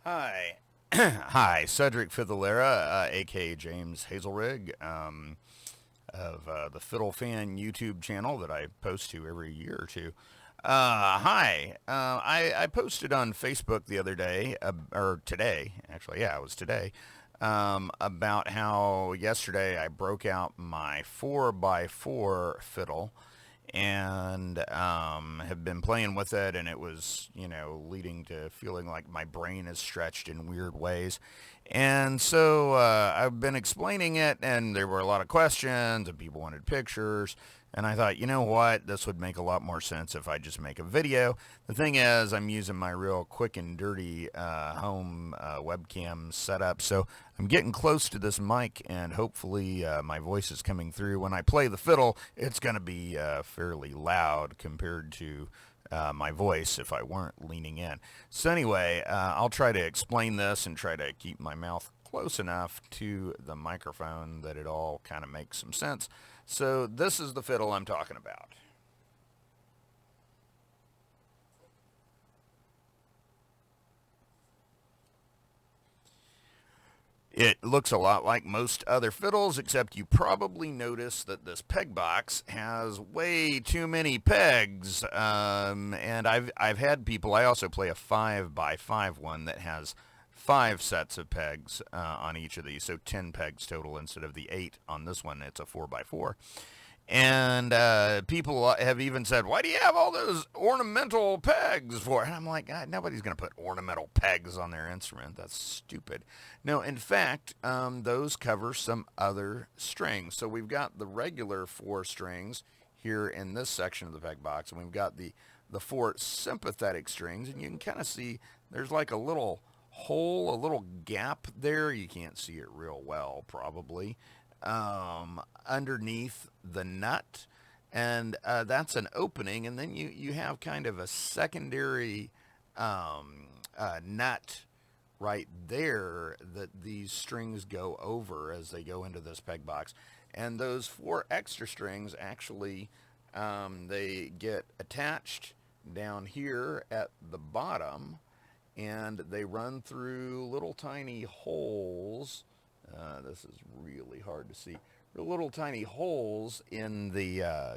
Hi. Hi, Cedric Fiddlera, aka James Hazelrig, of the Fiddle Fan YouTube channel that I post to every year or two. Hi. I posted on Facebook the other day, or today, actually, yeah, it was today, about how yesterday I broke out my 4x4 fiddle and have been playing with it, and it was, leading to feeling like my brain is stretched in weird ways. And so I've been explaining it, and there were a lot of questions, and people wanted pictures. And I thought, you know what, this would make a lot more sense if I just make a video. The thing is, I'm using my real quick and dirty home webcam setup, so I'm getting close to this mic, and hopefully my voice is coming through. When I play the fiddle, it's going to be fairly loud compared to my voice if I weren't leaning in. So anyway, I'll try to explain this and try to keep my mouth close enough to the microphone that it all kind of makes some sense. So this is the fiddle I'm talking about. It looks a lot like most other fiddles, except you probably notice that this peg box has way too many pegs. And I've had people. I also play a 5x5 one that has 5 sets of pegs on each of these, so 10 pegs total instead of the 8 on this one. It's a 4x4. And people have even said, "Why do you have all those ornamental pegs for?" And I'm like, God, nobody's going to put ornamental pegs on their instrument. That's stupid. No, in fact, those cover some other strings. So we've got the regular 4 strings here in this section of the peg box, and we've got the 4 sympathetic strings, and you can kind of see there's like a little hole, a little gap there. You can't see it real well, probably, underneath the nut, and that's an opening, and then you have kind of a secondary nut right there that these strings go over as they go into this peg box. And those 4 extra strings actually, they get attached down here at the bottom, and they run through little tiny holes. This is really hard to see. Little tiny holes in the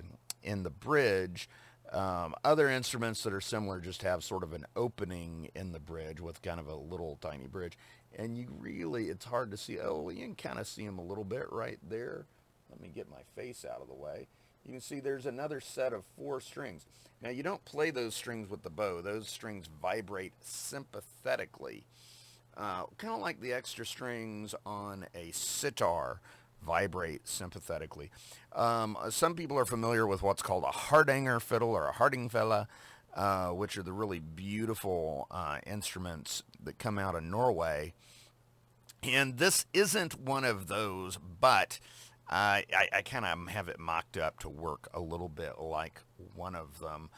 bridge. Other instruments that are similar just have sort of an opening in the bridge with kind of a little tiny bridge, and it's hard to see. Oh, you can kind of see them a little bit right there. Let me get my face out of the way. You can see there's another set of 4 strings. Now, you don't play those strings with the bow. Those strings vibrate sympathetically, kind of like the extra strings on a sitar vibrate sympathetically. Some people are familiar with what's called a Hardanger fiddle or a Hardingfele, which are the really beautiful instruments that come out of Norway. And this isn't one of those, but I kind of have it mocked up to work a little bit like one of them.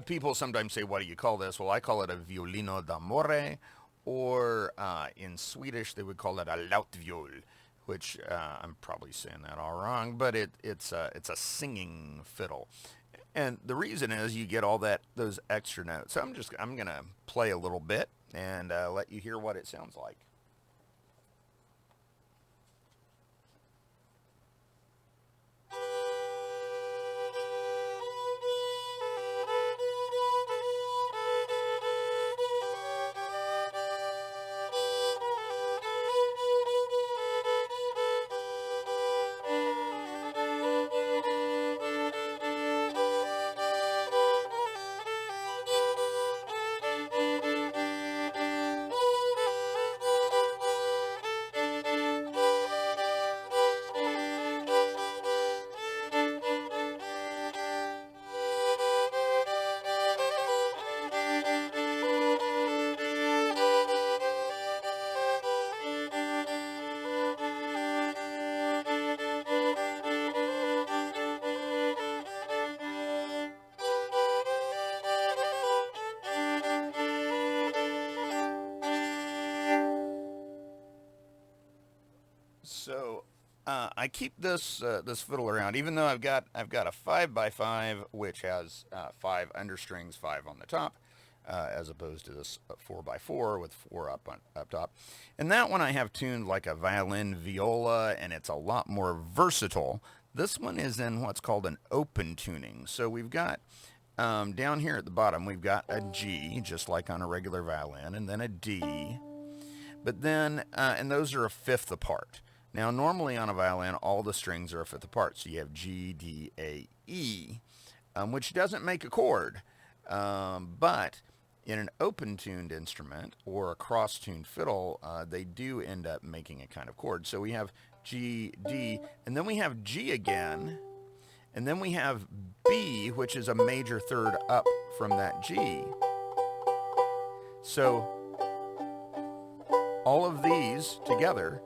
People sometimes say, "What do you call this?" Well, I call it a Violino D'Amore, or in Swedish they would call it a Lautfiol, which I'm probably saying that all wrong, but it's a singing fiddle. And the reason is you get all those extra notes. So I'm gonna play a little bit and let you hear what it sounds like. So I keep this fiddle around, even though I've got a 5x5 which has 5 understrings, 5 on the top. as opposed to this 4x4 with 4 up top. And that one I have tuned like a violin viola, and it's a lot more versatile. This one is in what's called an open tuning. So we've got down here at the bottom, we've got a G, just like on a regular violin, and then a D. But then, and those are a fifth apart. Now, normally on a violin, all the strings are a fifth apart. So you have G, D, A, E, which doesn't make a chord. But in an open-tuned instrument or a cross-tuned fiddle, they do end up making a kind of chord. So we have G, D, and then we have G again, and then we have B, which is a major third up from that G. So all of these together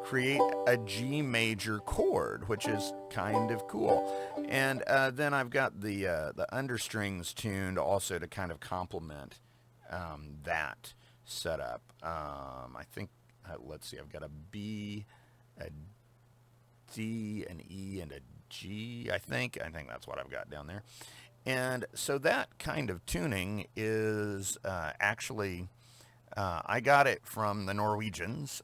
create a G major chord, which is kind of cool. And then I've got the understrings tuned also to kind of complement that setup. I think, let's see, I've got a B, a D, an E, and a G, I think. I think that's what I've got down there. And so that kind of tuning is actually... I got it from the Norwegians,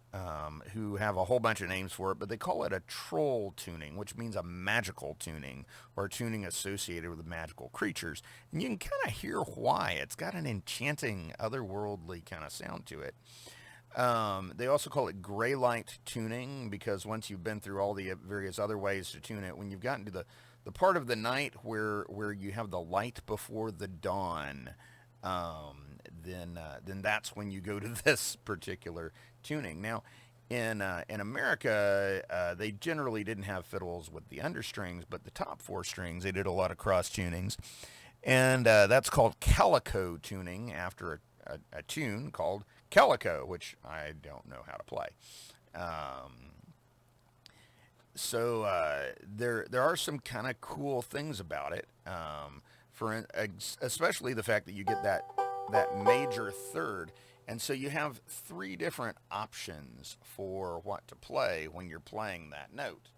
who have a whole bunch of names for it, but they call it a troll tuning, which means a magical tuning, or a tuning associated with magical creatures. And you can kind of hear why. It's got an enchanting, otherworldly kind of sound to it. They also call it gray light tuning, because once you've been through all the various other ways to tune it, when you've gotten to the part of the night where you have the light before the dawn, then that's when you go to this particular tuning. Now, in America, they generally didn't have fiddles with the understrings, but the top 4 strings, they did a lot of cross tunings, and that's called calico tuning, after a tune called Calico, which I don't know how to play. So there are some kind of cool things about it. Especially the fact that you get that major third, and so you have 3 different options for what to play when you're playing that note.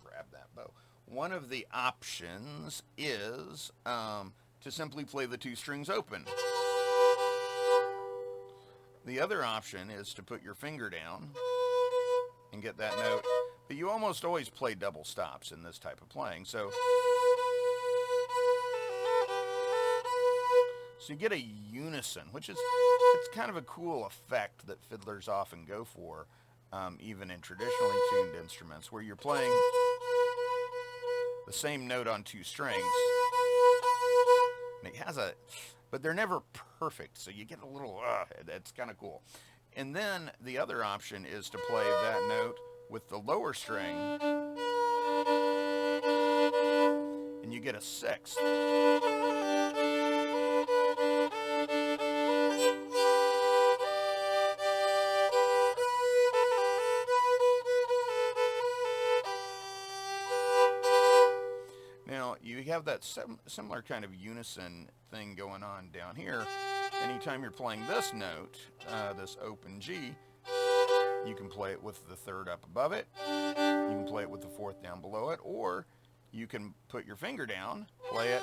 Grab that bow. One of the options is to simply play the 2 strings open. The other option is to put your finger down and get that note. But you almost always play double stops in this type of playing, so you get a unison, which is, it's kind of a cool effect that fiddlers often go for, even in traditionally tuned instruments, where you're playing the same note on 2 strings. And it has but they're never perfect, so you get a little, it's kind of cool. And then the other option is to play that note with the lower string, and you get a 6th. Now, you have that similar kind of unison thing going on down here. Anytime you're playing this note, this open G, you can play it with the 3rd up above it, you can play it with the 4th down below it, or you can put your finger down, play it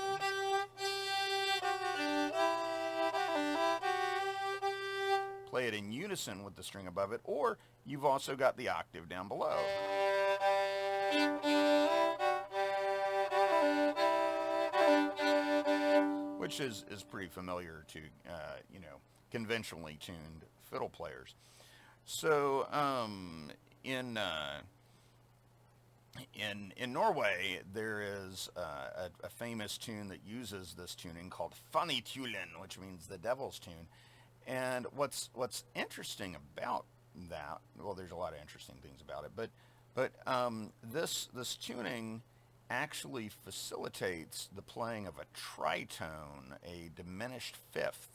in unison with the string above it, or you've also got the octave down below. Which is pretty familiar to, conventionally tuned fiddle players. So, in Norway, there is a famous tune that uses this tuning called Fannitulen, which means the devil's tune. And what's interesting about that, well, there's a lot of interesting things about it, but this tuning actually facilitates the playing of a tritone, a diminished 5th.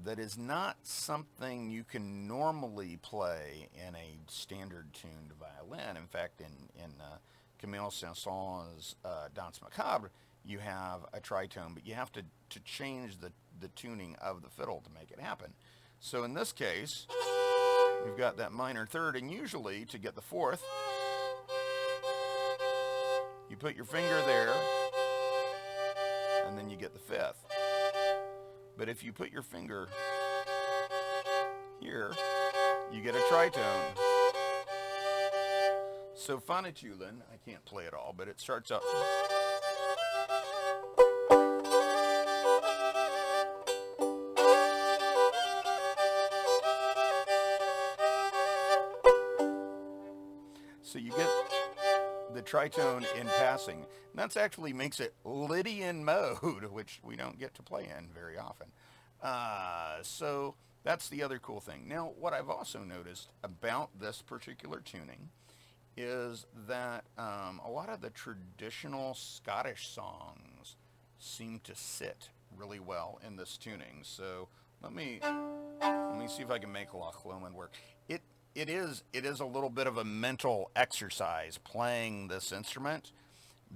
That is not something you can normally play in a standard tuned violin. In fact, in Camille Saint-Saëns' Danse Macabre, you have a tritone, but you have to change the tuning of the fiddle to make it happen. So in this case, we've got that minor 3rd, and usually to get the 4th, You put your finger there, and then you get the fifth. But if you put your finger here, you get a tritone. So Fanatulin, I can't play it all, but it starts out. So you get the tritone in passing. And that actually makes it Lydian mode, which we don't get to play in very often. So that's the other cool thing. Now, what I've also noticed about this particular tuning is that a lot of the traditional Scottish songs seem to sit really well in this tuning. So let me see if I can make Loch Lomond work. It is a little bit of a mental exercise playing this instrument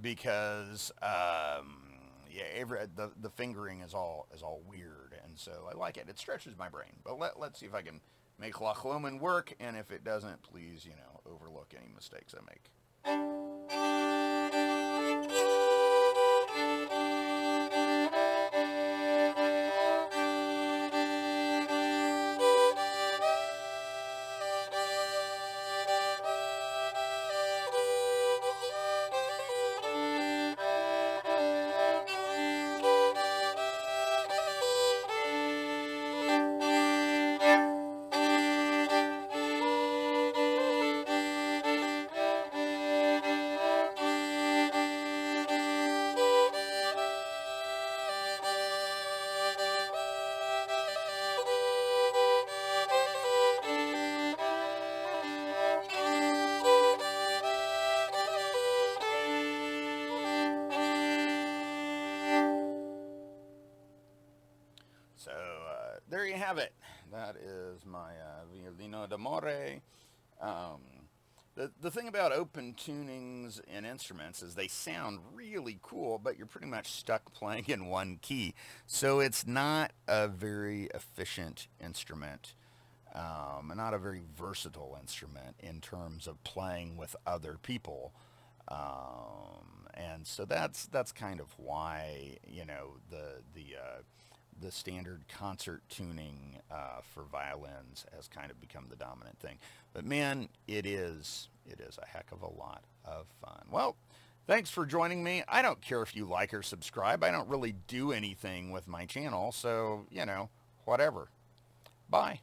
because the fingering is all weird, and so I like it. It stretches my brain. But let's see if I can make Loch Lomond work, and if it doesn't, please overlook any mistakes I make. So there you have it. That is my Violino D'Amore. The thing about open tunings in instruments is they sound really cool, but you're pretty much stuck playing in one key. So it's not a very efficient instrument, not a very versatile instrument in terms of playing with other people. And so that's kind of why the standard concert tuning for violins has kind of become the dominant thing. But man, it is a heck of a lot of fun. Well, thanks for joining me. I don't care if you like or subscribe. I don't really do anything with my channel, so, whatever. Bye.